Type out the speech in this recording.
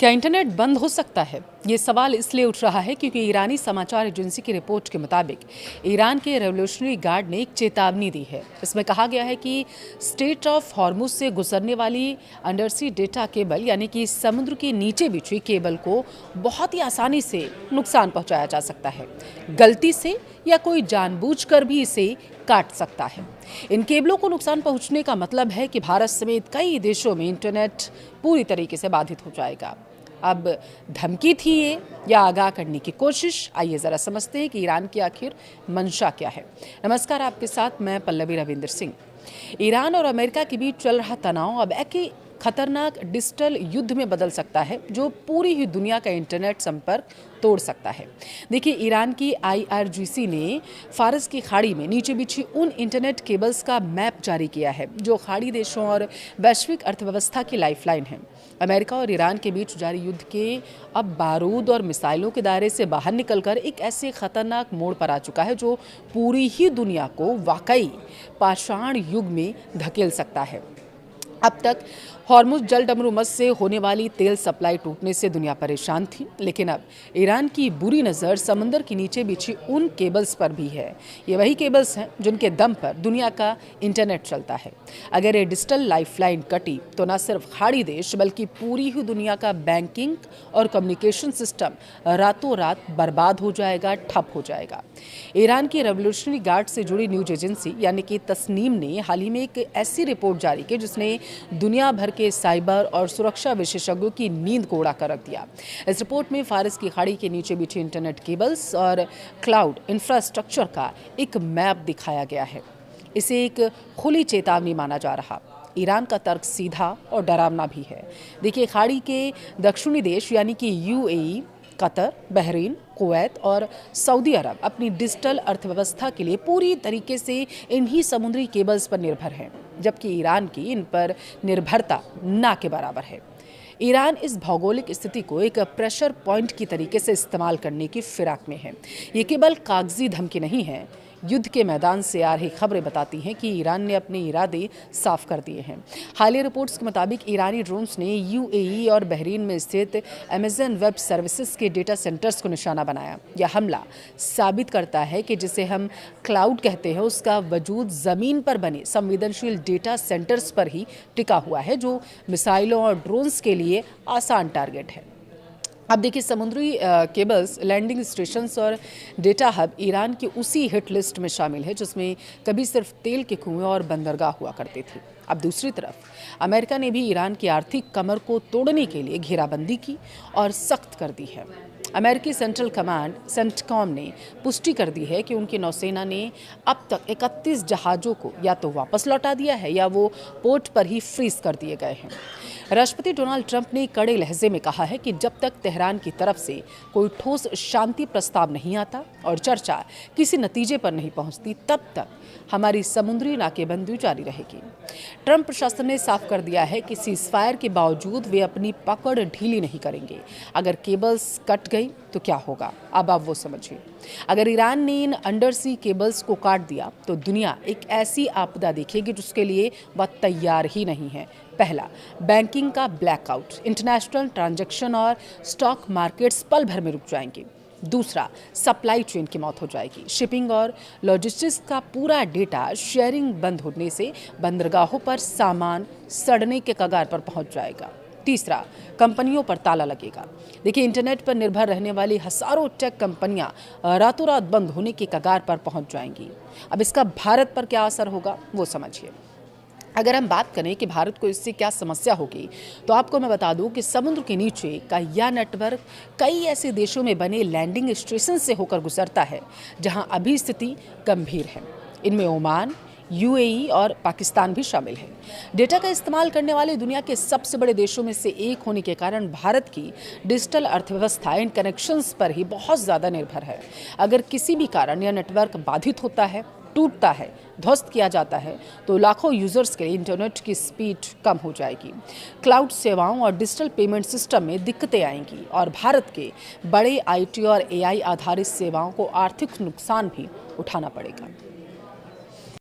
क्या इंटरनेट बंद हो सकता है? ये सवाल इसलिए उठ रहा है क्योंकि ईरानी समाचार एजेंसी की रिपोर्ट के मुताबिक ईरान के रेवोल्यूशनरी गार्ड ने एक चेतावनी दी है। इसमें कहा गया है कि स्ट्रेट ऑफ हॉर्मुज से गुजरने वाली अंडरसी डेटा केबल यानी कि समुद्र के नीचे बिछी केबल को बहुत ही आसानी से नुकसान पहुंचाया जा सकता है। गलती से या कोई जानबूझकर भी इसे काट सकता है। इन केबलों को नुकसान पहुंचने का मतलब है कि भारत समेत कई देशों में इंटरनेट पूरी तरीके से बाधित हो जाएगा। अब धमकी थी ये या आगाह करने की कोशिश? आइए जरा समझते हैं कि ईरान की आखिर मंशा क्या है। नमस्कार, आपके साथ मैं पल्लवी रविंदर सिंह। ईरान और अमेरिका के बीच चल रहा तनाव अब एक खतरनाक डिजिटल युद्ध में बदल सकता है जो पूरी ही दुनिया का इंटरनेट संपर्क तोड़ सकता है। देखिए, ईरान की IRGC ने फारस की खाड़ी में नीचे बिछी उन इंटरनेट केबल्स का मैप जारी किया है जो खाड़ी देशों और वैश्विक अर्थव्यवस्था की लाइफलाइन है। अमेरिका और ईरान के बीच जारी युद्ध के अब बारूद और मिसाइलों के दायरे से बाहर निकलकर एक ऐसे खतरनाक मोड़ पर आ चुका है जो पूरी ही दुनिया को वाकई पाषाण युग में धकेल सकता है। अब तक हॉर्मुज जल डमरूमस से होने वाली तेल सप्लाई टूटने से दुनिया परेशान थी, लेकिन अब ईरान की बुरी नज़र समंदर के नीचे बिछी उन केबल्स पर भी है। ये वही केबल्स हैं जिनके दम पर दुनिया का इंटरनेट चलता है। अगर ये डिजिटल लाइफलाइन कटी तो न सिर्फ खाड़ी देश बल्कि पूरी ही दुनिया का बैंकिंग और कम्युनिकेशन सिस्टम रातों रात बर्बाद हो जाएगा, ठप हो जाएगा। ईरान की रेवोल्यूशनरी गार्ड से जुड़ी न्यूज एजेंसी यानी कि तस्नीम ने हाल ही में एक ऐसी रिपोर्ट जारी की जिसने दुनिया भर के साइबर और सुरक्षा विशेषज्ञों की नींद को उड़ा कर रख दिया। इस रिपोर्ट में फारस की खाड़ी के नीचे बिछे इंटरनेट केबल्स और क्लाउड इंफ्रास्ट्रक्चर का एक मैप दिखाया गया है। इसे एक खुली चेतावनी माना जा रहा। ईरान का तर्क सीधा और डरावना भी है। देखिए, खाड़ी के दक्षिणी देश यानी कि UAE, कतर, बहरीन, कुवैत और सऊदी अरब अपनी डिजिटल अर्थव्यवस्था के लिए पूरी तरीके से इन्हीं समुद्री केबल्स पर निर्भर हैं, जबकि ईरान की इन पर निर्भरता ना के बराबर है। ईरान इस भौगोलिक स्थिति को एक प्रेशर पॉइंट की तरीके से इस्तेमाल करने की फिराक में है। ये केवल कागजी धमकी नहीं है। युद्ध के मैदान से आ रही खबरें बताती हैं कि ईरान ने अपने इरादे साफ कर दिए हैं। हालिया रिपोर्ट्स के मुताबिक ईरानी ड्रोन्स ने UAE और बहरीन में स्थित अमेज़न वेब सर्विसेज के डेटा सेंटर्स को निशाना बनाया। यह हमला साबित करता है कि जिसे हम क्लाउड कहते हैं उसका वजूद ज़मीन पर बने संवेदनशील डेटा सेंटर्स पर ही टिका हुआ है, जो मिसाइलों और ड्रोन्स के लिए आसान टारगेट है। अब देखिए, समुद्री केबल्स, लैंडिंग स्टेशंस और डेटा हब ईरान की उसी हिट लिस्ट में शामिल है जिसमें कभी सिर्फ तेल के कुएं और बंदरगाह हुआ करते थे। अब दूसरी तरफ अमेरिका ने भी ईरान की आर्थिक कमर को तोड़ने के लिए घेराबंदी की और सख्त कर दी है। अमेरिकी सेंट्रल कमांड सेंटकॉम ने पुष्टि कर दी है कि उनकी नौसेना ने अब तक 31 जहाज़ों को या तो वापस लौटा दिया है या वो पोर्ट पर ही फ्रीज कर दिए गए हैं। राष्ट्रपति डोनाल्ड ट्रंप ने कड़े लहजे में कहा है कि जब तक तेहरान की तरफ से कोई ठोस शांति प्रस्ताव नहीं आता और चर्चा किसी नतीजे पर नहीं पहुंचती, तब तक हमारी समुद्री नाकेबंदी जारी रहेगी। ट्रंप प्रशासन ने साफ कर दिया है कि सीज़फायर के बावजूद वे अपनी पकड़ ढीली नहीं करेंगे। अगर केबल्स कट गई तो क्या होगा, अब आप वो समझिए। अगर ईरान ने इन अंडरसी केबल्स को काट दिया तो दुनिया एक ऐसी आपदा देखेगी जिसके लिए वह तैयार ही नहीं है। पहला, बैंकिंग का ब्लैकआउट, इंटरनेशनल ट्रांजैक्शन और स्टॉक मार्केट्स पल भर में रुक जाएंगे। दूसरा, सप्लाई चेन की मौत हो जाएगी। शिपिंग और लॉजिस्टिक्स का पूरा डेटा शेयरिंग बंद होने से बंदरगाहों पर सामान सड़ने के कगार पर पहुंच जाएगा। तीसरा, कंपनियों पर ताला लगेगा। देखिए, इंटरनेट पर निर्भर रहने वाली हजारों टेक कंपनियां रातों रात बंद होने के कगार पर पहुंच जाएंगी। अब इसका भारत पर क्या असर होगा वो समझिए। अगर हम बात करें कि भारत को इससे क्या समस्या होगी, तो आपको मैं बता दूं कि समुद्र के नीचे का यह नेटवर्क कई ऐसे देशों में बने लैंडिंग स्टेशन से होकर गुजरता है जहां अभी स्थिति गंभीर है। इनमें ओमान, UAE और पाकिस्तान भी शामिल है। डेटा का इस्तेमाल करने वाले दुनिया के सबसे बड़े देशों में से एक होने के कारण भारत की डिजिटल अर्थव्यवस्था इन कनेक्शंस पर ही बहुत ज़्यादा निर्भर है। अगर किसी भी कारण यह नेटवर्क बाधित होता है, टूटता है, ध्वस्त किया जाता है तो लाखों यूजर्स के लिए इंटरनेट की स्पीड कम हो जाएगी। क्लाउड सेवाओं और डिजिटल पेमेंट सिस्टम में दिक्कतें आएंगी और भारत के बड़े IT और AI आधारित सेवाओं को आर्थिक नुकसान भी उठाना पड़ेगा।